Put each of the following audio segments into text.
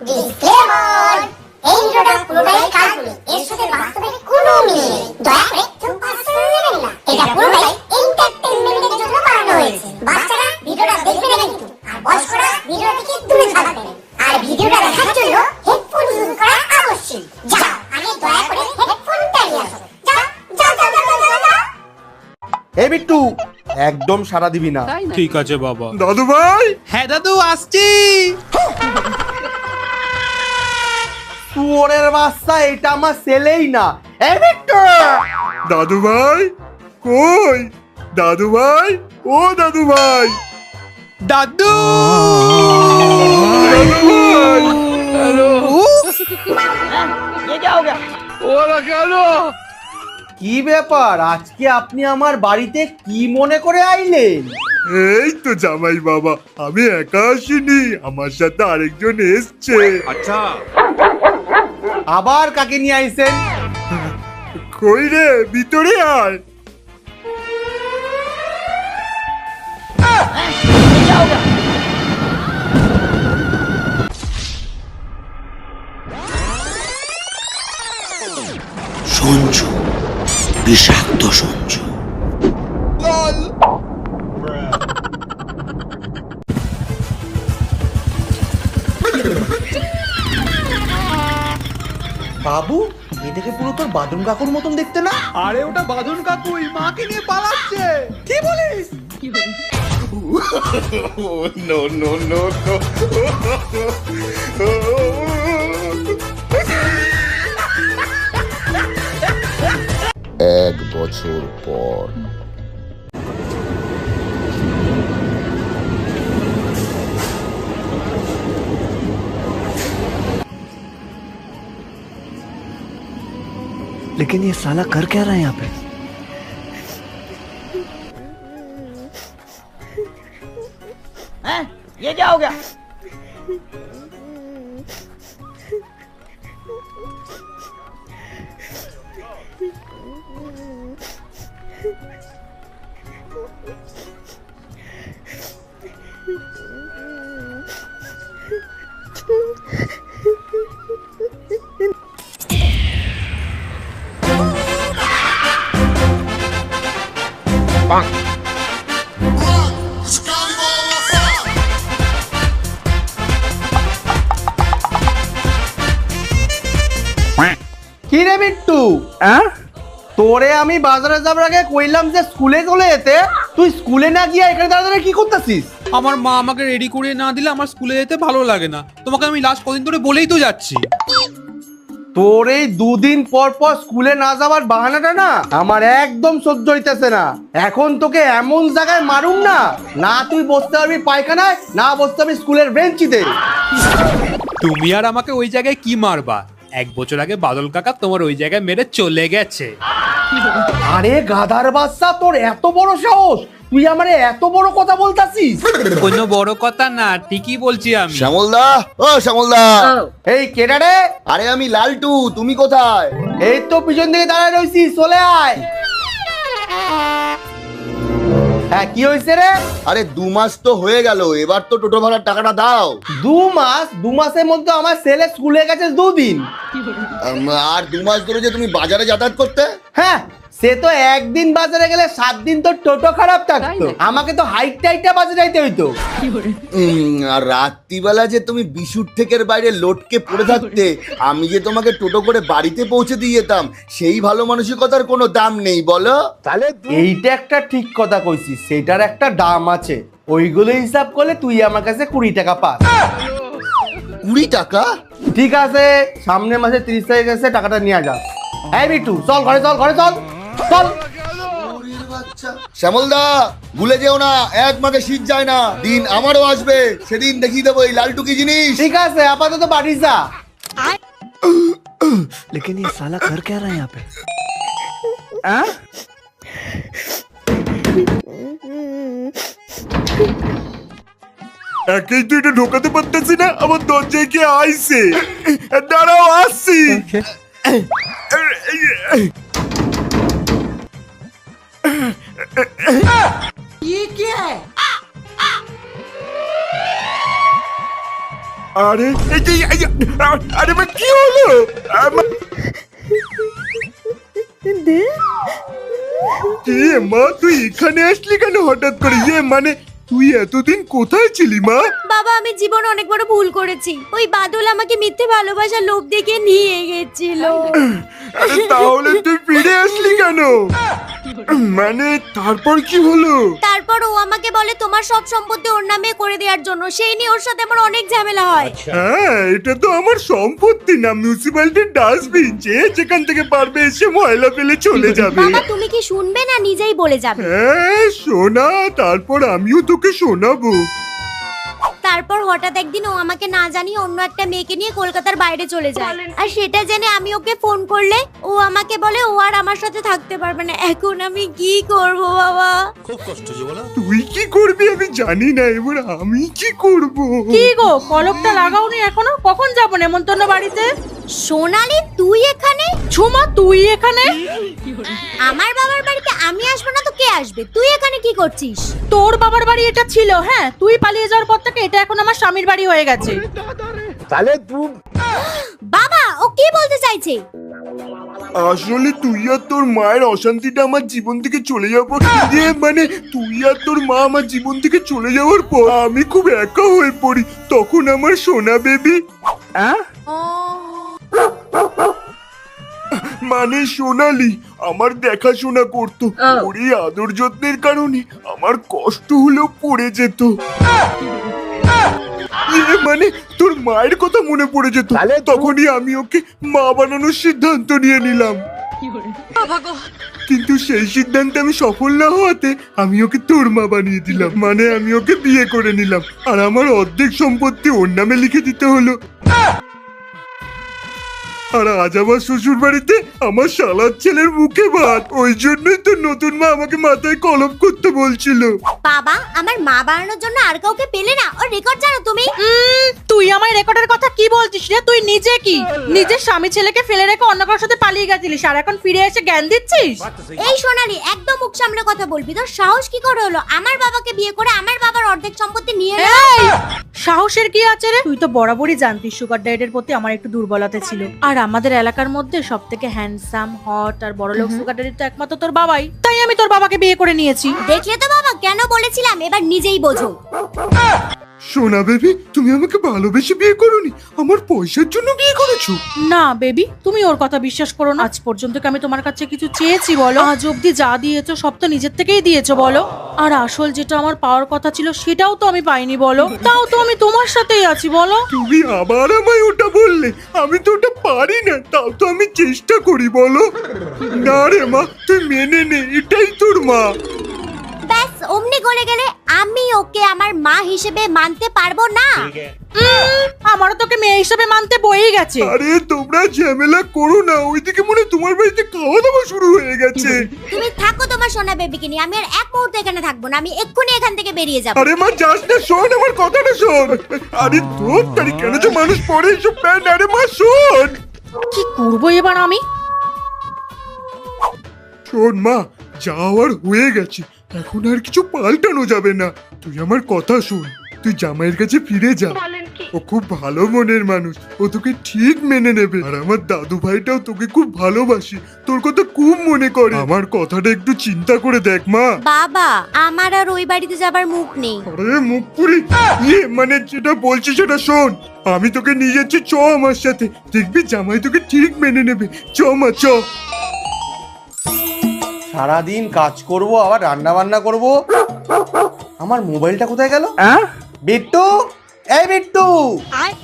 Disclaimer, এই ভিডিওটা পুরোটাই কাল্পনিক, এর সাথে বাস্তবের কোনো মিল নেই। দয়া করে কেউ পার্সোনাল নেবেন না। এটা পুরোটাই এন্টারটেইনমেন্টের জন্য বানানো হয়েছে। বাচ্চারা ভিডিওটা দেখবে না কিন্তু, আর বয়স্করা ভিডিওটা থেকে দূরে থাকবেন। আর ভিডিওটা দেখার জন্য হেডফোন ইউজ করা আবশ্যক। যাও, আগে দয়া করে হেডফোনটা নিয়ে আসো। যাও যাও যাও যাও যাও যাও। এই বিট্টু, একদম সাড়া দিবি না। ঠিক আছে বাবা। দাদু ভাই, হ্যাঁ দাদু, আসছি। শুয়োরের বাচ্চা, এটা আমার ছেলেই না। এই বিট্টু, দাদু ভাই কই? দাদু ভাই, ও দাদু ভাই, দাদু ওরা কেন? কি ব্যাপার, আজকে আপনি আমার বাড়িতে কি মনে করে আইলেন? এই তো জামাই বাবা, আমি একা আসিনি, আমার সাথে আরেকজন এসছে। আচ্ছা, আবার কাকে নিয়ে আইছেন? কই রে, ভিতরে আয়। সঞ্জু, বিষাক্ত সঞ্জু। বাবু, এটাকে পুরো তোর বাদুন কাকুর মতন দেখতে না? আরে ওটা বাঁধন কাকুই মাকে নিয়ে পালাচ্ছে। কি বলিস? No no no no. এক বছর পর। लेकिन ये साला कर क्या रहा है यहाँ पे? ये क्या हो गया? কি রে বিট্টু, তোরে আমি বাজারে যাবার আগে কইলাম যে স্কুলে চলে যেতে, তুই স্কুলে না গিয়ে এখানে দাঁড়া কি করতেছিস? আমার মা আমাকে রেডি করে না দিলে আমার স্কুলে যেতে ভালো লাগে না। তোমাকে আমি লাস্ট কদিন ধরে বলেই তো যাচ্ছি। তোর এই দুদিন পর পর স্কুলে না যাওয়ার বাহানাটা না আমার একদম সহ্য হইতেছে না। এখন তোকে এমন জায়গায় মারুম না, না তুই বসতে পারবি পায়খানায়, না বসতে পারবি স্কুলের বেঞ্চিতে। তুমি আর আমাকে ওই জায়গায় কি মারবা? 1 বছর আগে বাদল কাকা তোমার ওই জায়গায় মেরে চলে গেছে। আরে গাধার বাচ্চা, তোর এত বড় সাহস, তুই আমারে এত বড় কথা বলতাছিস? কোনো বড় কথা না, ঠিকই বলছি আমি। শ্যামলদা, ও শ্যামলদা। এই কেডা রে? আরে আমি লালটু, তুমি কোথায়? এই তো পিছন দিকে দাঁড়ায় রইছি, চলে আয়। হ্যাঁ, কি হয়েছে রে? আরে 2 মাস তো হয়ে গেল, এবার তো টোটো ভাড়ার টাকাটা দাও। 2 মাস? 2 মাসের মধ্যে আমার ছেলে স্কুলে গেছে 2 দিন। আর 2 মাস ধরে যে তুমি বাজারে যাতায়াত করতে। হ্যাঁ, সে তো একদিন বাজারে গেলে 7 দিন তো টোটো খারাপ থাকতো, আমাকে তো হাইট টাইটটা বাজারে যাইতে হইতো। আর রাত্রিবেলা যে তুমি বিশুর থেকের বাইরে লটকে পড়ে থাকতে, আমি যে তোমাকে টোটো করে বাড়িতে পৌঁছে দিয়ে যেতাম, সেই ভালো মানসিকতার কোনো দাম নেই বলো? এইটা একটা ঠিক কথা কইছিস, সেটার একটা দাম আছে। ওইগুলো হিসাব করলে তুই আমার কাছে 20 টাকা পাস। 20 টাকা? ঠিক আছে, সামনের মাসে 30 তারিখ আছে, টাকাটা নিয়ে যা। এই বিট্টু, চল ঘরে, চল ঘরে, চল চল। শ্যামলদা, ভুলে যেও না, 1 মাঘে শীত যায় না, দিন আমারও আসবে, সেদিন দেখিয়ে দেবো এই লালটু কি জিনিস। ঠিক আছে, আপাতত বাড়ি যা। लेकिन ये साला कर क्या रहा है यहाँ पे? একেই তো এটা ঢোকাতে পারতেছি না, আমার দরজায় কে আইছে। দাঁড়াও, আসছি। ये क्या है? আরে আরে মা কি হলো? কি মা তুই এখানে আসলি কেন হঠাৎ করে? মানে তুই এতদিন কোথায় ছিলি মা? বাবা আমি জীবনে অনেক বড় ভুল করেছি। ওই বাদল আমাকে মিথ্যে ভালোবাসার লোভ দেখিয়ে নিয়ে গেছিল। আরে তাহলে তুই ফিরে আসলি কেন? মানে তারপর কি হলো? তারপর ও আমাকে বলে তোমার সব সম্পত্তি ওর নামে করে দেওয়ার জন্য। সেই নিয়ে ওর সাথে আমার অনেক ঝামেলা হয়। হ্যাঁ এটা তো আমার সম্পত্তি না, মিউনিসিপ্যালিটির ডাস্টবিন। যে যেখান থেকে পারবে এসে ময়লা ফেলে চলে যাবে। বাবা তুমি কি শুনবে না নিজেই বলে যাবে? হ্যাঁ শোনা, তারপর আমিও তোকে শোনাবো। তারপর হঠাৎ একদিন ও আমাকে না জানিয়ে অন্য একটা মেয়েকে নিয়ে কলকাতার বাইরে চলে যায়। আর সেটা জেনে আমি ওকে ফোন করলে ও আমাকে বলে ও আর আমার সাথে থাকতে পারবে না। এখন আমি কি করব বাবা? তুই কি করবি আমি জানি না, এবার আমি কি করব? কি গো কলকটা লাগাওনি এখনো? কখন যাবো নেমন্তন্ন বাড়িতে? সোনালি তুই এখানে? ঝুমা তুই এখানে? আমার বাবার বাড়িতে আমি আসবো না তো কে আসবে? তুই এখানে কি করছিস? তোর বাবার বাড়ি এটা ছিল, হ্যাঁ তুই পালিয়ে যাওয়ার পর থেকে এটা এখন আমার স্বামীর বাড়ি হয়ে গেছে। বাবা ও কি বলতে চাইছে? আসলে তুই আর তোর মায়ের অশান্তিটা আমার জীবন থেকে চলে যাবো। মানে তুই আর তোর মা আমার জীবন থেকে চলে যাওয়ার পর আমি খুব একা হয়ে পড়ি। তখন আমার সোনা বেবি মানে সোনালি আমার দেখাশোনা করতো। ওর এই আদর যত্নের কারণে আমার কষ্ট হলেও পড়ে যেত। মানে তোর মায়ের কথা মনে পড়ে যেত, তখনই আমি ওকে মা বানানোর সিদ্ধান্ত নিয়ে নিলাম। কিন্তু সেই সিদ্ধান্তে আমি সফল না হওয়াতে আমি ওকে তোর মা বানিয়ে দিলাম। মানে আমি ওকে বিয়ে করে নিলাম আর আমার অর্ধেক সম্পত্তি ওর নামে লিখে দিতে হলো। আর আজ আমার শ্বশুর বাড়িতে আমার শালার ছেলের মুখে ভাত। ওই জন্যই তো নতুন মা আমাকে মাথায় কলম করতে বলছিল। বাবা আমার মা বানানোর জন্য আর কাউকে পেলে না? ওর রেকর্ড জানো তুমি? তুই আমার রেকর্ডের কথা কি বলছিস রে? তুই নিজে কি নিজের স্বামী ছেলেকে ফেলে রেখে অন্য কারোর সাথে পালিয়ে গেছিলিস আর এখন ফিরে এসে জ্ঞান দিচ্ছিস? এই সোনালি একদম মুখ সামলে কথা বলবি। তোর সাহস কি করে হলো আমার বাবাকে বিয়ে করে আমার বাবার অর্ধেক সম্পত্তি নিয়ে এলো? এই সাহসের কি আছে রে? তুই তো বরাবরই জানতিস সুগার ডায়েটের প্রতি আমার একটু দুর্বলতা ছিল। আর আমাদের এলাকার মধ্যে সবথেকে হ্যান্ডসাম হট আর বড়লোক সুগার ড্যাডি তো একমাত্র তোর বাবাই। তাই আমি তোর বাবাকে বিয়ে করে নিয়েছি। দেখলে তো বাবা কেন বলেছিলাম, এবার নিজেই বোঝো। সোনা বেবি তুমি আমাকে ভালোবেসে বিয়ে করোনি, আমার পয়সার জন্য বিয়ে করেছো। না বেবি তুমি ওর কথা বিশ্বাস করো না। আজ পর্যন্ত কি আমি তোমার কাছে কিছু চেয়েছি বলো? আজ অব্দি যা দিয়েছো সব তো নিজের থেকেই দিয়েছো বলো। আর আসল যেটা আমার পাওয়ার কথা ছিল সেটাও তো আমি পাইনি বলো। তাও তো আমি তোমার সাথেই আছি বলো। তুমি আবার আমায় ওটা বললে, আমি তো ওটা পারি না, তাও তো আমি চেষ্টা করি বলো। না রে মা তুই মেনে নে, এটাই তোর মা। ব্যাস অমনি গলে গেলে আমি ওকে আমার মা হিসেবে মানতে পারবো না। আমারও তোকে মেয়ে হিসেবে মানতে বয়েই গেছে। আরে তোমরা ঝামেলা করো না, ওইদিকে মনে হয় তোমার বাড়িতে খাওয়া দাওয়া শুরু হয়ে গেছে। তুমি থাকো তোমার সোনা বেবিকে নিয়ে, আমি আর এক মুহূর্ত এখানে থাকবো না। আমি এক্ষুনি এখান থেকে বেরিয়ে যাবো। আরে মা যাস না, শোন আমার কথাটা শোন। আরে তোর তারি কেন যে মানুষ পড়ে এসব প্যান্ট? আরে মা শোন। কি করবো এবার আমি? শোন মা, যাওয়ার হয়ে গেছে, এখন আর কিছু পাল্টানো যাবে না। তুই আমার কথা শোন, তুই জামাইয়ের কাছে ফিরে যা। ও খুব ভালো মনের মানুষ, ও তোকে ঠিক মেনে নেবে। আর আমার দাদু ভাইটাও তোকে খুব ভালোবাসি, তোর কথা খুব মনে করে। আমার কথাটা একটু চিন্তা করে দেখ মা। বাবা আমার আর ওই বাড়িতে যাবার মুখ নেই। আরে মুখ পুরি মানে যেটা বলছি সেটা শোন। আমি তোকে নিয়ে যাচ্ছি, চ আমার সাথে, দেখবি জামাই তোকে ঠিক মেনে নেবে। চ মা চ। সারাদিন কাজ করব আবার রান্না বান্না করব। আমার মোবাইলটা কোথায় গেল? বিট্টু, এই বিট্টু,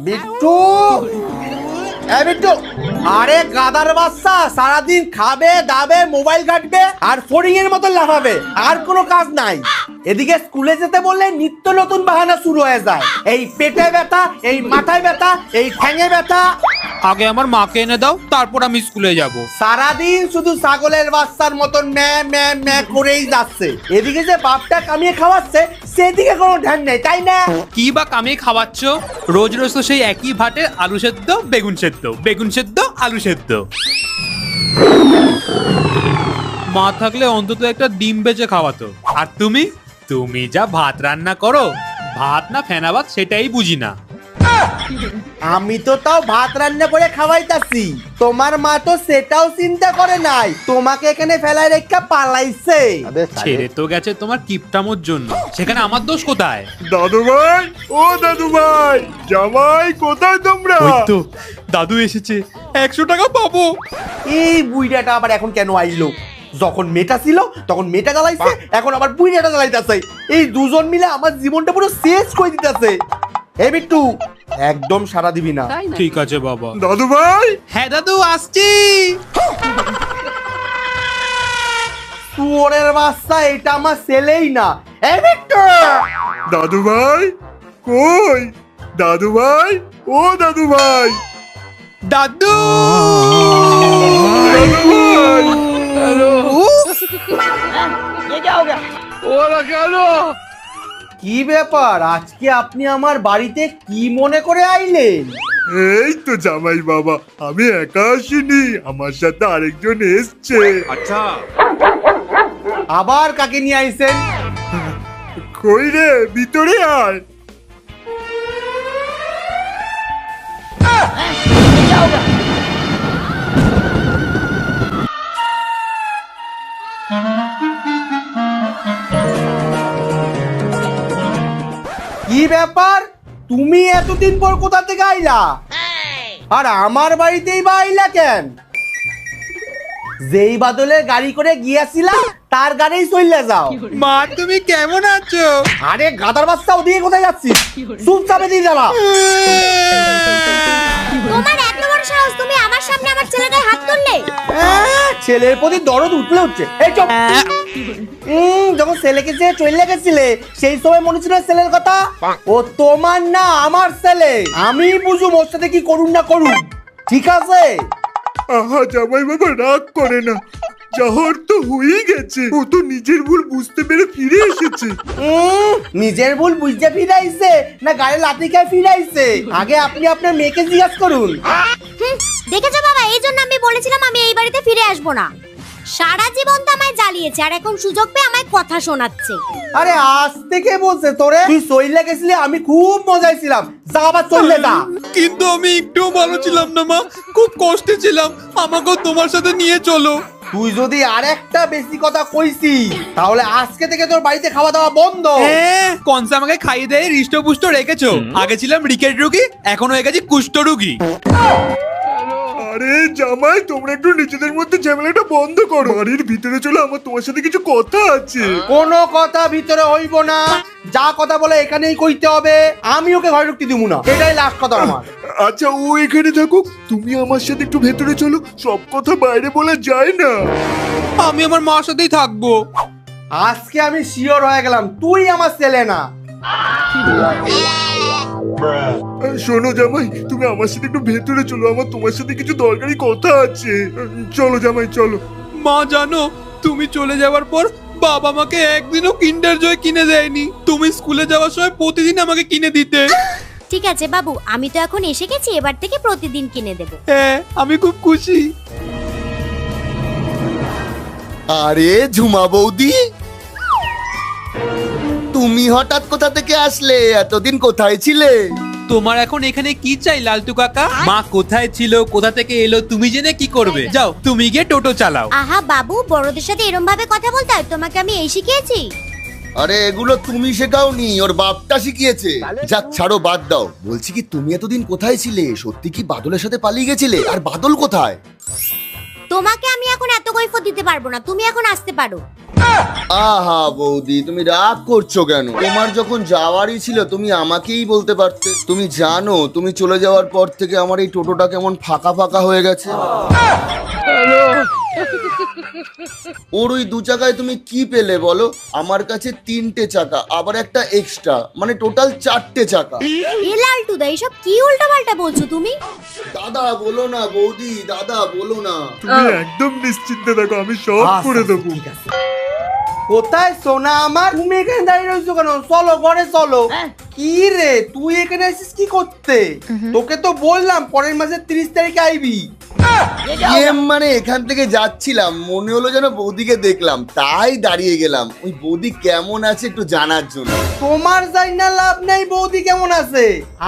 বিট্টু, এই বিট্টু। আরে গাদার বাচ্চা, সারাদিন খাবে দাবে মোবাইল ঘাটবে আর ফড়িং এর মতো লাফাবে, আর কোনো কাজ নাই। এদিকে স্কুলে যেতে বললে নিত্য নতুন বাহানা শুরু হয়ে যায়। এই পেটে ব্যথা, এই মাথায় ব্যথা, এই ঠ্যাঙে ব্যথা। আগে আমার মাকে এনে দাও, তারপর আমি স্কুলে যাব। সারাদিন শুধু ছাগলের বাচ্চার মতন ম্যা ম্যা ম্যা করেই যাচ্ছে। এদিকে যে বাপটা কামিয়ে খাওয়াচ্ছে সেদিকে কোনো ধ্যান নেই, তাই না? কি বা কামিয়ে খাওয়াচ্ছ? রোজ রোজ তো সেই একই ভাটে আলু সেদ্ধ বেগুন সেদ্ধ, বেগুন সেদ্ধ আলু সেদ্ধ। মা থাকলে অন্তত একটা ডিম বেচে খাওয়াতো। আর তুমি তুমি যা ভাত রান্না করো, ভাত না ফেনা ভাত সেটাই বুঝি না। আমি তো তাও ভাত রান্না করে খাওয়াইতাছি, তোমার মা তো সেটাও চিন্তা করে নাই, তোমাকে এখানে ফেলাই রেখা পালাইছে। ছেড়ে তো গেছে তোমার কিপটামোর জন্য, সেখানে আমার দোষ কোথায়? দাদু ভাই, ও দাদু ভাই, জামাই কোথায় তোমরা? ওই তো দাদু এসেছে, 100 টাকা পাবো। এই বুইড়াটা আবার এখন কেন আইলো? যখন মেয়েটা ছিল তখন মেয়েটা জ্বালাইছে, এখন আবার বুইড়াটা জ্বালাইতেছে। এই দুজন মিলে আমার জীবনটা পুরো শেষ করে দিতেছে। এই বিট্টু, একদম সারা দিবি না। ঠিক আছে বাবা। দাদু ভাই, হ্যাঁ দাদু, আসছি। শুয়োরের বাচ্চা, এটা আমার ছেলেই না। এই বিট্টু, দাদু ভাই কই? দাদু ভাই, ও দাদু ভাই, দাদু দাদু ভাই। কি ব্যাপার, আজকে আপনি আমার বাড়িতে কি মনে করে আইলেন? এই তো জামাই বাবা, আমি একা আসিনি, আমার সাথে আরেকজন এসছে। আচ্ছা, আবার কাকে নিয়ে আইছেন? কই রে, ভিতরে আয়। কি ব্যাপার, তুমি এতদিন পর কোথা থেকে আইলা? আর আমার বাড়িতেই বা আইলা কেন? যেই বাদলের গাড়ি করে গিয়েছিলাম তার গাড়িই চলে যাও। মা তুমি কেমন আছো? আরে গাদার বাচ্চা, ওদিকে কোথায় যাচ্ছিস? চুপচাপে দিয়ে জ্বালা। তোমার এত বড় সাহস, তুমি আমার সামনে আমার ছেলের গায়ে হাত তুললে? ছেলের প্রতি দরদ উঠলে উঠছে। এই চুপ। যখন ছেলেকে যে চলে গেছিলে সেই সময় মনে ছিল ছেলের কথা? ও তোমার না, আমার ছেলে। আমি বুঝুম ওর সাথে কি করুন না করুন, ঠিক আছে? আহা জামাই বাবা, রাগ করে না, যাহর তো হয়ে গেছে, ও তো নিজের ভুল বুঝতে পেরে ফিরে এসেছে। নিজের ভুল বুঝতে ফিরাইছে না গাড়ি লাথি খেয়ে ফিরাইছে? আগে আপনি আপনার মেয়েকে জিজ্ঞাসা করুন। দেখেছো বাবা, এই জন্য আমি বলেছিলাম আমি এই বাড়িতে ফিরে আসবো না। সারা জীবন তো আমায় জ্বালিয়েছে, আর এখন সুযোগ পেয়ে আমায় কথা শোনাচ্ছে। আরে আজ থেকে বলছে তোরে, তুই চইলে গেছিলি, আমি খুব মজায় ছিলাম, যা আবার চললে যা। কিন্তু আমি একটুও ভালো ছিলাম না মা, খুব কষ্টে ছিলাম, আমাকেও তোমার সাথে নিয়ে চলো। তুই যদি আরেকটা বেশি কথা কইছি তাহলে আজকে থেকে তোর বাড়িতে খাওয়া দাওয়া বন্ধ। কনসা আমাকে খাইয়ে দেয় হৃষ্টপুষ্ট রেখেছো। আগে ছিলাম রিকেট রুগী, এখন হয়ে গেছি কুষ্ঠ রুগী। আরে জামাই, তোমরা একটু নিজেদের মধ্যে ঝামেলাটা বন্ধ করো, বাড়ির ভিতরে চলো, আমার তোমার সাথে কিছু কথা আছে। কোনো কথা ভিতরে হইব না, যা কথা বলে এখানেই কইতে হবে। আমি ওকে ঘরে ঢুকতে দিব না, এটাই লাস্ট কথা আমার। আচ্ছা, ও এখানে থাকুক, তুমি আমার সাথে একটু ভেতরে চলো, সব কথা বাইরে বলা যায় না। আমি আমার মার সাথেই থাকবো। আজকে আমি শিওর হয়ে গেলাম তুই আমার ছেলে না। শোনো জামাই, তুমি আমার সাথে একটু ভেতরে চলো, আমার তোমার সাথে কিছু দরকারি কথা আছে। চলো জামাই, চলো। মা জানো, তুমি চলে যাওয়ার পর বাবা আমাকে একদিনও কিন্ডার জয় কিনে দেয়নি। তুমি স্কুলে যাওয়ার সময় প্রতিদিন আমাকে কিনে দিতে। ঠিক আছে বাবু, আমি তো এখন এসে গেছি, এবার থেকে প্রতিদিন কিনে দেবো। হ্যাঁ, আমি খুব খুশি। আরে ঝুমা বৌদি, তুমি হঠাৎ কোথা থেকে আসলে? এতদিন কোথায় ছিলে? তোমার এখন এখানে কি চাই লালটু কাকা? মা কোথায় ছিল, কোথা থেকে এলো, তুমি জেনে কি করবে? যাও তুমি গিয়ে টোটো চালাও। আহা বাবু, বড়দের সাথে এরম ভাবে কথা বলতে হয়? তোমাকে আমি এই শিখিয়েছি? আরে এগুলো তুমি শেখাওনি, ওর বাপটা শিখিয়েছে। যাক ছাড়ো, বাদ দাও। বলছি কি, তুমি এতদিন কোথায় ছিলে? সত্যি কি বাদলের সাথে পালিয়ে গেছিলে? আর বাদল কোথায়? তোমাকে আমি এখন এত কৈফিয়ত দিতে পারবো না, তুমি এখন আসতে পারো। আহা বৌদি, তুমি রাগ করছো কেন? তোমার যখন যাওয়ারই ছিল তুমি আমাকেই বলতে পারতে। তুমি জানো, তুমি চলে যাওয়ার পর থেকে আমার এই টোটোটা কেমন ফাঁকা ফাঁকা হয়ে গেছে। ওর ওই 2 চাকায় তুমি কি পেলে বলো? আমার কাছে 3টে চাকা, আবার একটা এক্সট্রা, মানে টোটাল 4টে চাকা। এ লালটুদা, এসব কি উল্টাপাল্টা বলছো তুমি? দাদা বলো না বৌদি, দাদা বলো না। তুমি একদম নিশ্চিন্তে থাকো, আমি সব করে দেবো। ঠিক আছে। কোথায় সোনা আমার? তুমি এখানে দাঁড়িয়ে রয়েছো কেন? চলো ঘরে চলো। কি রে, তুই এখানে আসিস কি করতে? তোকে তো বললাম পরের মাসের 30 তারিখে আইবি। মানে এখান থেকে যাচ্ছিলাম, মনে হলো যেন বৌদিকে দেখলাম, তাই দাঁড়িয়ে গেলাম ওই বৌদি কেমন আছে একটু জানার জন্য। তোমার যাই না লাভ নাই বৌদি কেমন আছে,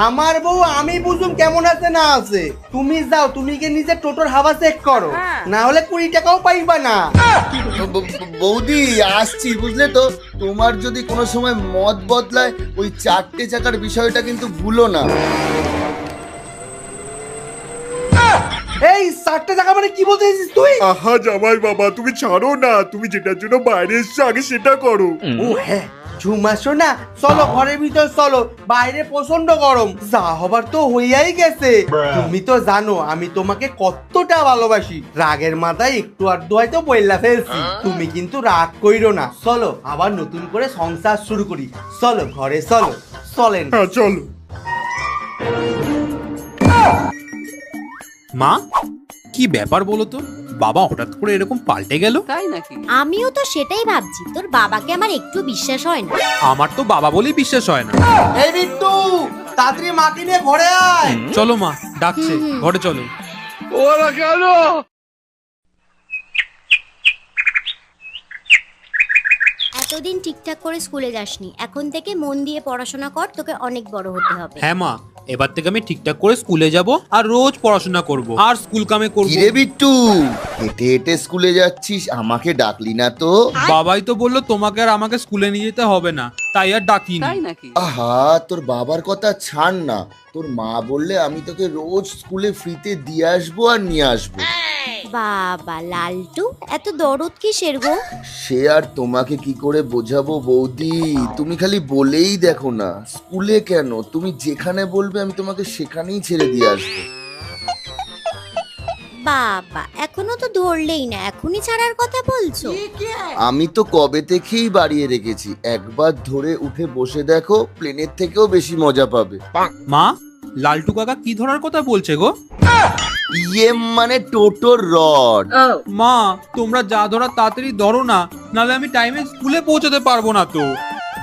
আমার বউ আমি বুঝুম কেমন আছে না আছে। তুমি যাও, তুমি গিয়ে নিজে টোটোর হাওয়া চেক করো, না হলে 20 টাকাও পাইবা না। বৌদি আসছি বুঝলে তো, তোমার যদি কোনো সময় মত বদলায় ওই 4টে চাকার বিষয়টা কিন্তু ভুলো না। এই 4টে টাকা মানে কি বলতে চাইছিস তুই? আহা জামাই বাবা, তুমি ছাড়ো না, তুমি যেটার জন্য বাইরে এসছো আগে সেটা করো। ও হ্যাঁ ঝুমা শোনা, চলো ঘরের ভিতর চলো, বাইরে প্রচন্ড গরম, যা হবার তো হইয়াই গেছে। তুমি তো জানো আমি তোমাকে কতটা ভালোবাসি, রাগের মাথায় একটু আধটু হয়তো বইলা ফেলছি, তুমি কিন্তু রাগ কইরো না। চলো আবার নতুন করে সংসার শুরু করি, চলো ঘরে চলো, চলেন। হ্যাঁ চলো। মা, কি ব্যাপার বলো তো, বাবা হঠাৎ করে এরকম পাল্টে গেল? আমিও তো সেটাই ভাবছি, তোর বাবাকে আমার একটু বিশ্বাস হয় না। আমার তো বাবা বলেই বিশ্বাস হয় না। এই বিট্টু, তাড়াতাড়ি মাকে নিয়ে ঘরে আয়। চলো মা ডাকছে, ঘরে চলো। এতদিন ঠিকঠাক করে স্কুলে যাসনি, এখন থেকে মন দিয়ে পড়াশোনা কর, তোকে অনেক বড় হতে হবে। হ্যাঁ মা, এবার থেকে আমি ঠিকঠাক করে স্কুলে যাব আর রোজ পড়াশোনা করব আর স্কুল কামে করব। কিরে বিট্টু, হেঁটে হেঁটে স্কুলে যাচ্ছিস, আমাকে ডাকলি না তো? বাবাই তো বললো তোমাকে আর আমাকে স্কুলে নিয়ে যেতে হবে না, তাই আর ডাকিনি। আহা, তোর বাবার কথা ছাড় না, তোর মা বললে আমি তোকে রোজ স্কুলে ফ্রিতে দিয়ে আসবো আর নিয়ে আসবো। বাবা লালটু, এত দরদ কিসের গো? সে আর তোমাকে কি করে বোঝাবো বৌদি, তুমি খালি বলেই দেখো না। স্কুলে কেন, তুমি যেখানে বলবে আমি তোমাকে সেখানেই ছেড়ে দিয়ে আসবো। বাবা এখনো তো ধরলেই না, এখনই ছাড়ার কথা বলছো? আমি তো কবে থেকেই বাড়িয়ে রেখেছি, একবার ধরে উঠে বসে দেখো, প্লেনের থেকেও বেশি মজা পাবে। মা, লালটু কাকা কি ধরার কথা বলছে গো? মানে টোটোর রড। মা, তোমরা যা ধরা তাড়াতাড়ি ধরো না, নাহলে আমি টাইমে স্কুলে পৌঁছাতে পারবো না তো।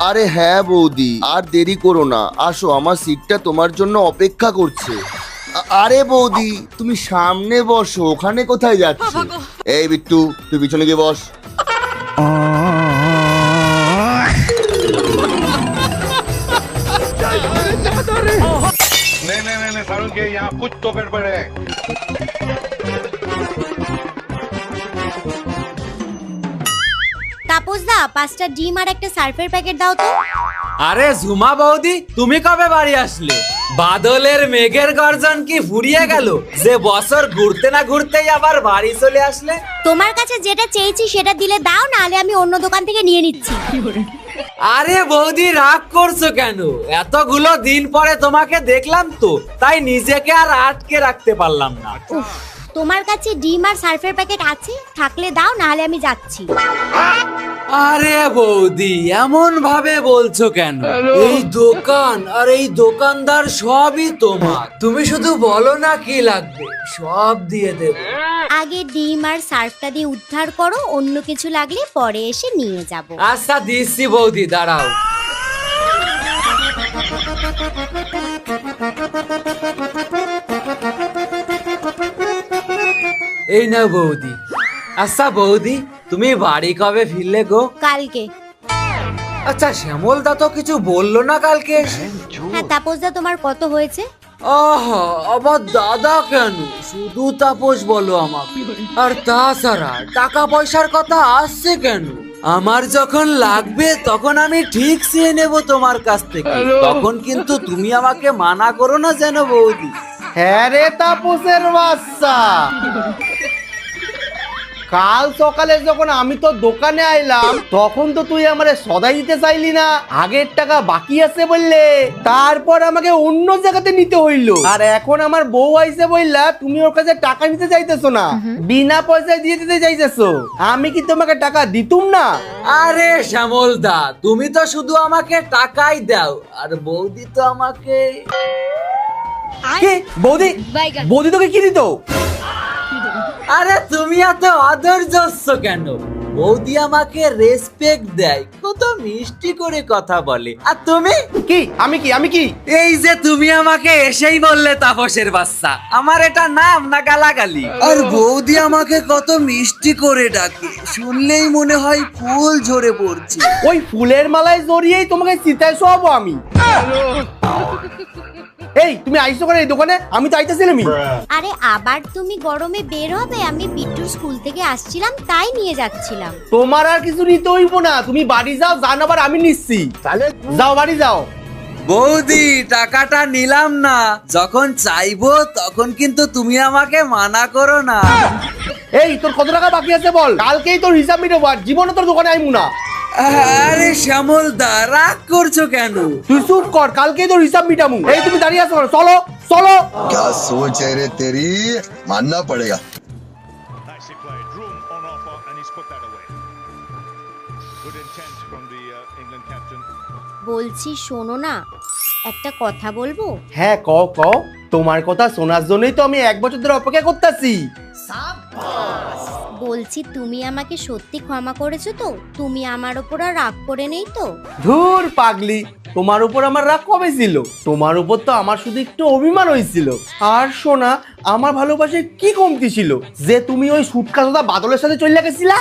আরে হ্যাঁ বৌদি, আর দেরি করো না, আসো, আমার সিটটা তোমার জন্য অপেক্ষা করছে। আরে বৌদি তুমি সামনে বসো, ওখানে কোথায় যাচ্ছে? এই বিট্টু, তুই পিছনে গিয়ে বস। नहीं सारुण के यहाँ कुछ तो गड़बड़ है। তাপসদা, 5টা ডিম আর একটা সার্ফের প্যাকেট দাও তো। আরে ঝুমা বৌদি, তুমি কবে বাড়ি আসলে? বাদলের মেঘের গর্জন কি ফুরিয়ে গেল যে বছর ঘুরতে না ঘুরতেই আবার বাড়ি চলে আসলে? তোমার কাছে যেটা চেয়েছি সেটা দিলে দাও, নাহলে আমি অন্য দোকান থেকে নিয়ে নিচ্ছি। আরে বৌদি রাগ করছো কেন? এতগুলো দিন পরে তোমাকে দেখলাম তো, তাই নিজেকে আর আটকে রাখতে পারলাম না। উফ, তোমার কাছে ডিম আর সার্ফের প্যাকেট আছে? থাকলে দাও, নাহলে আমি যাচ্ছি। আরে বৌদি এমন ভাবে বলছো কেন? এই দোকান আর এই দোকানদার সবই তোমার, তুমি শুধু বলো না কি লাগবে, সব দিয়ে দেবো। আগে ডিম আর সার্ফটা দিয়ে উদ্ধার করো, অন্য কিছু লাগলে পরে এসে নিয়ে যাব। আচ্ছা দিচ্ছি বৌদি, দাঁড়াও। এই না বৌদি। আচ্ছা বৌদি, তুমি বাড়ি কবে ফিরলে গো? কালকে। আচ্ছা শ্যামল দা তো কিছু বললো না কালকে এসে? হ্যাঁ তাপসদা, তোমার কত হয়েছে? আহা, আবার দাদা কেন? শুধু তাপস বলো আমাকে। আর তাছাড়া টাকা পয়সার কথা আসছে কেন? আমার যখন লাগবে তখন আমি ঠিক চেয়ে নেব তোমার কাছ থেকে, তখন কিন্তু তুমি আমাকে মানা করো না যেন বৌদি। হ্যাঁ রে তাপসের বাচ্চা, কাল সকালে যখন আমি তো দোকানে আইলাম তখন তো তুই আমারে সদাই দিতে চাইলি না, আগের টাকা বাকি আছে বললে, তারপর আমাকে অন্য জায়গাতে নিতে হইলো। আর এখন আমার বউ আইছে বললা তুমি ওর কাছে টাকা নিতে চাইতেছো না, বিনা পয়সায় দিয়ে দিতে চাইতেছো, আমি কি তোমাকে টাকা দিতুম না? আরে শ্যামল দা, তুমি তো শুধু আমাকে টাকাই দাও, আর বৌদি তো আমাকে। কি বৌদি? বৌদি তোকে কি দিত? আরে তুমি এত আদর যাচ্ছ কেন? বৌদি আমাকে রেসপেক্ট দেয়, কত মিষ্টি করে কথা বলে। আর তুমি? কি আমি কি এই যে তুমি আমাকে এসেই বললে তাপসের বাচ্চা, আমার এটা নাম না গালাগালি? আর বৌদি আমাকে কত মিষ্টি করে ডাকে, শুনলেই মনে হয় ফুল ঝরে পড়ছে। ওই ফুলের মালায় জড়িয়েই তোমাকে চিতায় শোয়াবো আমি। এই তুমি আইসো করে এই দোকানে, আমি তো আইতেছিলাম। আরে আবার তুমি গরমে বের হবে? আমি বিট্টুর স্কুল থেকে আসছিলাম তাই নিয়ে যাচ্ছিলাম। তোমার আর কিছু নিতে হইব না, তুমি বাড়ি যাও, জান আবার আমি নিচ্ছি। যাও বাড়ি যাও। বৌদি টাকাটা নিলাম না, যখন চাইবো তখন কিন্তু তুমি আমাকে মানা করো না। এই তোর কত টাকা বাকি আছে বল, কালকেই তোর হিসাব মিটাবো, আর জীবনে তোর দোকানে আইমু না। আরে শ্যামল দা, রাগ করছো কেন? তুই চুপ কর, কালকেই তোর হিসাব মিটামু। এই তুমি দাঁড়িয়ে আছো কেন? চলো চলো। क्या सोच है रे तेरी, मानना पड़ेगा। Nicely played. Room on offer, and he's put that away. Good intent from the England captain. বলছি শোনো না, একটা কথা বলবো? হ্যাঁ কও কও, তোমার কথা শোনার জন্যই তো আমি 1 বছর ধরে অপেক্ষা করতেছি। বলছি তুমি আমাকে সত্যি ক্ষমা করেছো তো? তুমি আমার ওপর আর রাগ করে নেই তো? ধুর পাগলি, তোমার উপর আমার রাগ কবে ছিল? তোমার উপর তো আমার শুধু একটু অভিমান হয়েছিল। আর শোনা, আমার ভালোবাসায় কি কমতি ছিল যে তুমি ওই সুটকাসোদা বাদলের সাথে চলে গেছিলা?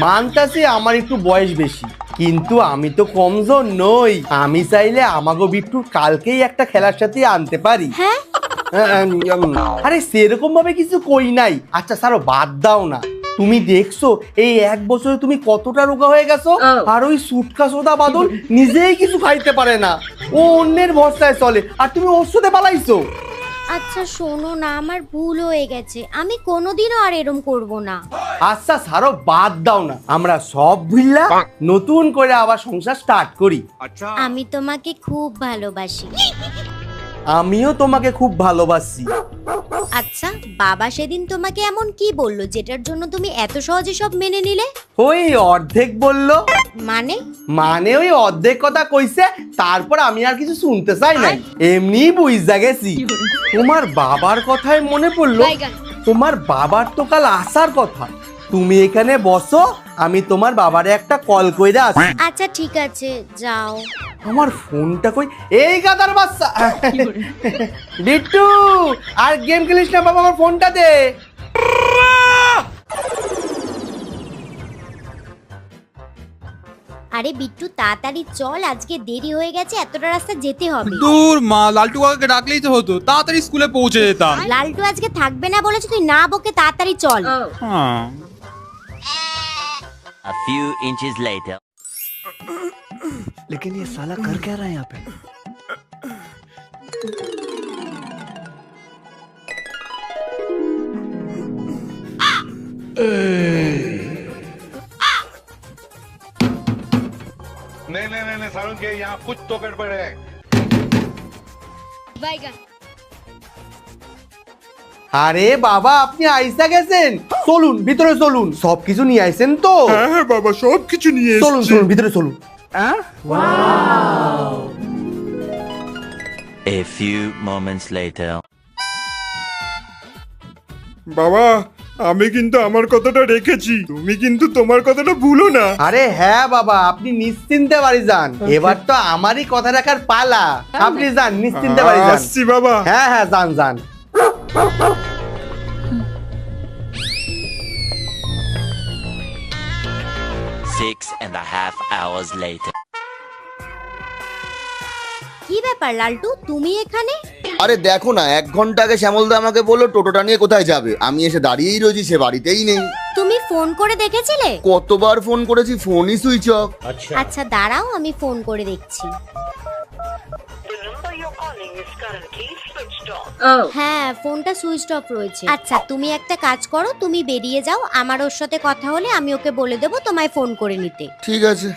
মানতাছি আমার একটু বয়স বেশি, কিন্তু আমি তো কমজোর নই। আমি চাইলে আমাগো বিট্টু কালকেই একটা খেলার সাথে আনতে পারি। হ্যাঁ? আরে সেরকম ভাবে কিছু কই নাই। আচ্ছা ছাড়ো, বাদ দাও না। তুমি দেখছো এই 1 বছরে তুমি কতটা রোগা হয়ে গেছো। আর ওই সুটকা সোদা বাদল নিজেই কিছু খাইতে পারে না, ও অন্যের ভরসায় চলে, আর তুমি ওর সাথে পালাইছো। আচ্ছা শোনো না, আমার ভুল হয়ে গেছে, আমি কোনোদিনও আর এরম করব না। আচ্ছা ছাড়ো, বাদ দাও না। আমরা সব ভুললা নতুন করে আবার সংসার স্টার্ট করি। আমি তোমাকে খুব ভালোবাসি। আমিও তোমাকে খুব ভালোবাসি। আচ্ছা বাবা সেদিন তোমাকে এমন কি বললো যেটার জন্য তুমি এত সহজে সব মেনে নিলে? ওই অর্ধেক বললো। মানে ওই অর্ধেক কথা কইছে, তারপর আমি আর কিছু শুনতে চাই নাই, এমনি বুঝা গেছি। তোমার বাবার কথাই মনে পড়লো। তোমার বাবার তো কাল আসার কথা। তুমি এখানে বসো, আমি তোমার বাবারে একটা কল কইরা আসি। আচ্ছা ঠিক আছে, যাও। আমার ফোনটা কই? এই গাদার বাচ্চা বিট্টু, আর গেম খেলিস না বাবা, আমার ফোনটা দে। আরে বিট্টু তাড়াতাড়ি চল, আজকে দেরি হয়ে গেছে, এতটা রাস্তা যেতে হবে। দূর মা, লালটু কাকাকে ডাকলেই তো হতো, তাড়াতাড়ি স্কুলে পৌঁছে যেতাম। লালটু আজকে থাকবে না বলেছে, তুই না বকে তাড়াতাড়ি চল। হ্যাঁ। A few inches later. लेकिन ये साला कर क्या रहा है यहाँ पे? नहीं सारुण के यहाँ कुछ तो गड़बड़ है। আরে বাবা, আপনি আইসা গেছেন? চলুন ভিতরে চলুন, সবকিছু নিয়ে আইছেন তো? হ্যাঁ হ্যাঁ বাবা, সবকিছু নিয়ে চলুন এসেছি। চলুন ভিতরে চলুন। A few moments later. বাবা, আমি কিন্তু আমার কথাটা রেখেছি, তুমি কিন্তু তোমার কথাটা ভুলো না। আরে হ্যাঁ বাবা, আপনি নিশ্চিন্তে বাড়ি যান, এবার তো আমারই কথা রাখার পালা। আপনি যান, নিশ্চিন্তে বাড়ি যান। আসছি বাবা। হ্যাঁ হ্যাঁ, যান যান। Six and a half hours later. কি ব্যাপার লালটু, তুমি এখানে? আরে দেখো না, 1 ঘন্টা আগে শ্যামলদা আমাকে বললো টোটোটা নিয়ে কোথায় যাবে। আমি এসে দাঁড়িয়েই রয়েছি, সে বাড়িতেই নেই। তুমি ফোন করে দেখেছিলে? কতবার ফোন করেছি, ফোনই সুইচ অফ। আচ্ছা দাঁড়াও, আমি ফোন করে দেখছি। হ্যাঁ, ফোনটা সুইচ অফ রয়েছে। আচ্ছা তুমি একটা কাজ করো, তুমি বেরিয়ে যাও, আমার ওর সাথে কথা হলে আমি ওকে বলে দেবো তোমায় ফোন করে নিতে। ঠিক আছে।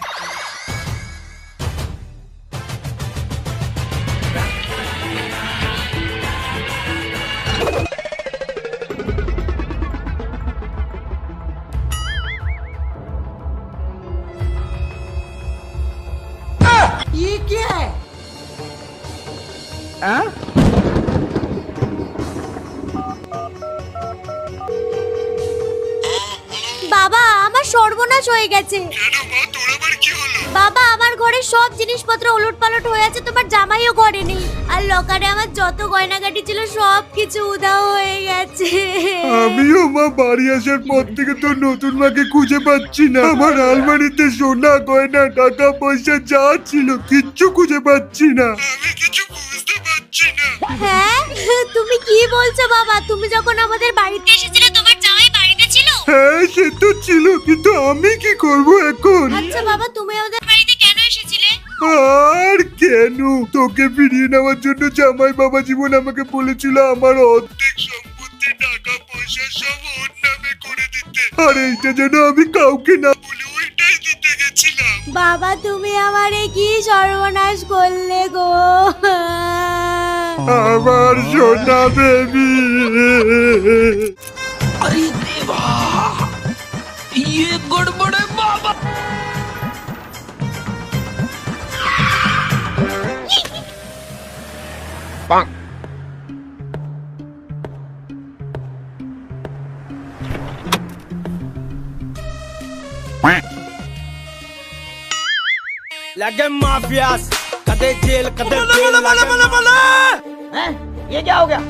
ये क्या है? বাবা সর্বনাশ হয়ে গেছে। বাবা আমার ঘরে সব জিনিসপত্র ওলটপালট হয়ে আছে, তোমার জামাইও ঘরে নেই, আর লকারে আমার যত গয়নাগাটি ছিল সব কিছু উধাও হয়ে গেছে। আমিও মা বাড়ি আসার পর থেকে তো নতুন মাকে খুঁজে পাচ্ছি না। আমার আলমারিতে সোনা গয়না টাকা পয়সা যা ছিল কিচ্ছু খুঁজে পাচ্ছি না। আমি কিছু বুঝতে পারছি না। হ্যাঁ তুমি কি বলছো বাবা? তুমি যখন আমাদের বাড়িতে এসেছিলে তোমার জামাই বাড়িতে ছিল? হ্যাঁ সে তো ছিল, কিন্তু আমি কি করব এখন? আচ্ছা বাবা তুমি আমাদের বাড়িতে কেন এসেছিলে? আর কেন, তোকে ফিরিয়ে নেওয়ার জন্য জামাই বাবা জীবন আমাকে বলেছিল আমার অর্ধেক সম্পত্তি টাকা পয়সা সব ওর নামে করে দিতে, আর এইটা যেন আমি কাউকে না বলে ওইটাই দিতে গেছিলাম। বাবা তুমি আমারে কি সর্বনাশ করলে গো? আমার সোনা বেবি। अरे देवा, ये गड़बड़ है बाबा। लगे माफियास, कदे जेल कदे जेल। हैं? ये क्या हो गया?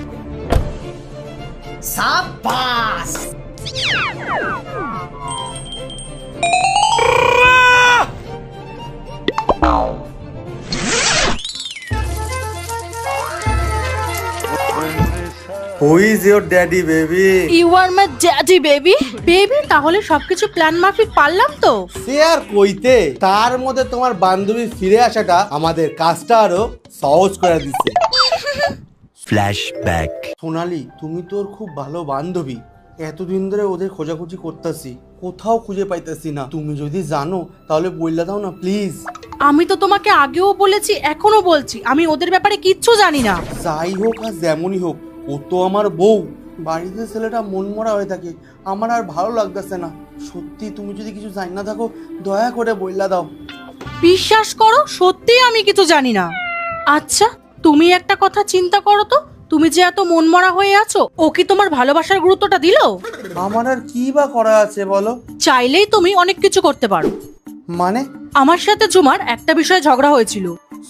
शाबाश। Who is your daddy, baby? You are my daddy baby. Baby তাহলে সবকিছু প্ল্যান মাফিক পারলাম তো? সে আর কইতে, তার মধ্যে তোমার বান্ধবী ফিরে আসাটা আমাদের কাজটা আরো সহজ করে দিচ্ছে। Flashback. সোনালি, তুমি তোর খুব ভালো বান্ধবী, এতদিন ধরে ওদের খোঁজাখুঁজি করতেছি, কোথাও খুঁজে পাইতেছি না। তুমি যদি জানো তাহলে বললা দাও না প্লিজ। আমি তো তোমাকে আগেও বলেছি এখনো বলছি, আমি ওদের ব্যাপারে কিচ্ছু জানি না। যাই হোক আর যেমনই হোক, ও তো আমার বউ। বাড়িতে ছেলেটা মনমরা হয়ে থাকে, আমার আর ভালো লাগতেছে না। সত্যি তুমি যদি কিছু জানি না থাকো দয়া করে বললা দাও। বিশ্বাস করো সত্যি আমি কিছু জানি না। আচ্ছা তুমি একটা কথা চিন্তা করো তো, তুমি যে এত মনমরা হয়ে আছো, ও কি তোমার ভালোবাসার গুরুত্বটা দিল? আমার আর কি বা করা আছে বলো? চাইলেই তুমি অনেক কিছু করতে পারো। মানে? আমার সাথে ঝুমার একটা বিষয়ে ঝগড়া হয়েছিল।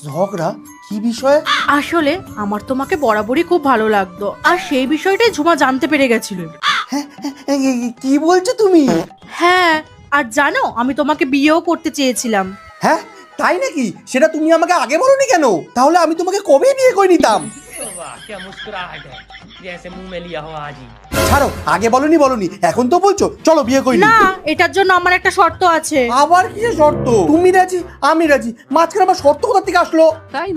ঝগড়া? কি বিষয়ে? আসলে আমার তোমাকে বরাবরই খুব ভালো লাগতো, আর সেই বিষয়টাই ঝুমা জানতে পেরে গেছিল। কি বলছো তুমি? হ্যাঁ, আর জানো আমি তোমাকে বিয়েও করতে চেয়েছিলাম। হ্যাঁ তাই নাকি? সেটা তুমি আমাকে আগে বলোনি কেন? তাহলে আমি তোমাকে কবে বিয়ে করে নিতাম। ছাড়ো, আগে বলনি এখন তো বলছো চলো বিয়ে করি। না, এটার জন্য আমার একটা শর্ত আছে। আবার কি শর্ত? তুমি রাজি আমি রাজি, মাঝখানে আবার শর্ত কোথা থেকে আসলো?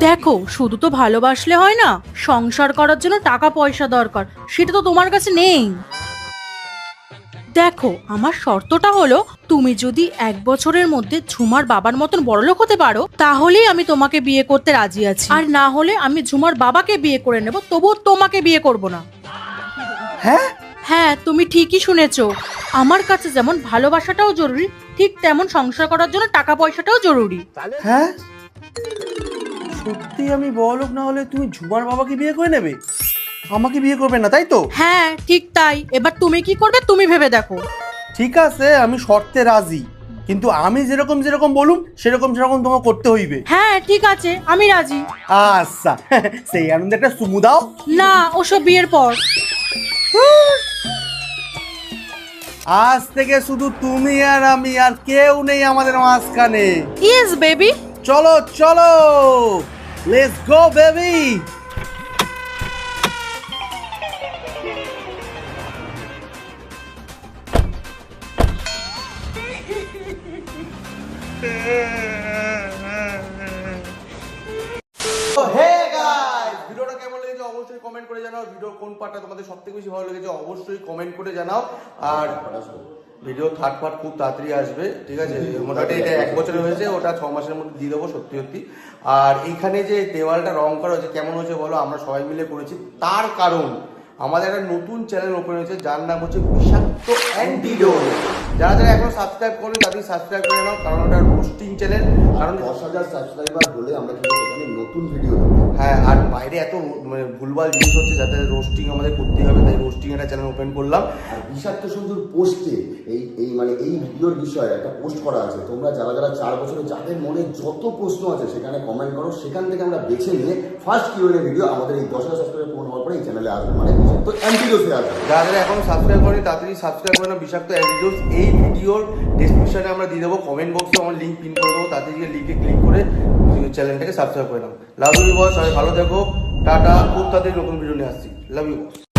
দেখো শুধু তো ভালোবাসলে হয় না, সংসার করার জন্য টাকা পয়সা দরকার, সেটা তো তোমার কাছে নেই। দেখো আমার শর্তটা হলো, তুমি যদি 1 বছরের মধ্যে ঝুমার বাবার মতন বড়লোক হতে পারো তাহলেই আমি তোমাকে বিয়ে করতে রাজি আছি, আর না হলে আমি ঝুমার বাবাকে বিয়ে করে নেব, তবুও তোমাকে বিয়ে করব না। হ্যাঁ হ্যাঁ তুমি ঠিকই শুনেছো, আমার কাছে যেমন ভালোবাসাটাও জরুরি, ঠিক তেমন সংসার করার জন্য টাকা পয়সাটাও জরুরি। হ্যাঁ সত্যি আমি বড়লোক না হলে তুমি ঝুমার বাবাকে বিয়ে করে নেবে, আমাকে বিয়ে করবে না তাই তো? হ্যাঁ ঠিক তাই। এবার তুমি কি করবে তুমি ভেবে দেখো। ঠিক আছে আমি শর্তে রাজি, কিন্তু আমি যেরকম বলুম সেরকম তোমাকে করতে হইবে। হ্যাঁ ঠিক আছে আমি রাজি। আচ্ছা সেই আনন্দে একটা চুমু দাও। না, ওসব বিয়ের পর। আজ থেকে শুধু তুমি আর আমি, আর কেউ নেই আমাদের মাঝখানে। Yes baby. চলো চলো, লেটস গো বেবি। ভিডিওটা কেমন লেগেছে অবশ্যই কমেন্ট করে জানাও। ভিডিওর কোন পার্টটা তোমাদের সবথেকে বেশি ভালো লেগেছে অবশ্যই কমেন্ট করে জানাও। আর ভিডিও থার্ড পার্ট খুব তাড়াতাড়ি আসবে, ঠিক আছে? মোটামুটি এটা 1 বছরের হয়েছে, ওটা 6 মাসের মধ্যে দিয়ে দেবো সত্যি। আর এইখানে যে দেওয়ালটা রং করা হয়েছে কেমন হয়েছে বলো? আমরা সবাই মিলে করেছি, তার কারণ আমাদের একটা নতুন চ্যানেল ওপেন হয়েছে যার নাম হচ্ছে বিষাক্ত অ্যান্টিডোট। যারা যারা এখন সাবস্ক্রাইব করবে তাদের সাবস্ক্রাইব করে নাও, কারণ ওটা রোস্টিং চ্যানেল। কারণ 10,000 সাবস্ক্রাইবার হলে আমরা কিন্তু এখানে নতুন ভিডিও দেবো। হ্যাঁ, আর বাইরে এত মানে ভুলভাল জিনিস হচ্ছে, যাতে রোস্টিং আমাদের করতে হবে, তাই রোস্টিং একটা চ্যানেল ওপেন করলাম। আর বিষাক্ত সুন্দর পোস্টে মানে এই ভিডিওর বিষয়ে একটা পোস্ট করা আছে। তোমরা যারা যারা 4 বছরে যাদের মনে যত প্রশ্ন আছে সেখানে কমেন্ট করো, সেখান থেকে আমরা বেছে নিয়ে ফার্স্ট কিউএনএ ভিডিও আমাদের এই 10,000 সাবস্ক্রাইবার পূর্ণ হওয়ার পরে এই চ্যানেলে আসবে, মানে বিষাক্ত অ্যান্টিডোসে আসবে। যারা যারা এখন সাবস্ক্রাইব করেনি তাড়াতাড়ি সাবস্ক্রাইব করে না বিষাক্ত অ্যান্টিডোস। এই ভিডিওর ডেসক্রিপশনে আমরা দিয়ে দেবো, কমেন্ট বক্সে আমার লিঙ্ক পিন করে দেবো, তাড়াতাড়ি লিঙ্কে ক্লিক করে চ্যানেলটাকে সাবস্ক্রাইব করে নাও। লাভ ইউ বস, সবাই ভালো থেকো, টাটা। খুব তাড়াতাড়ি নতুন ভিডিও নিয়ে আসছি। Love you boss.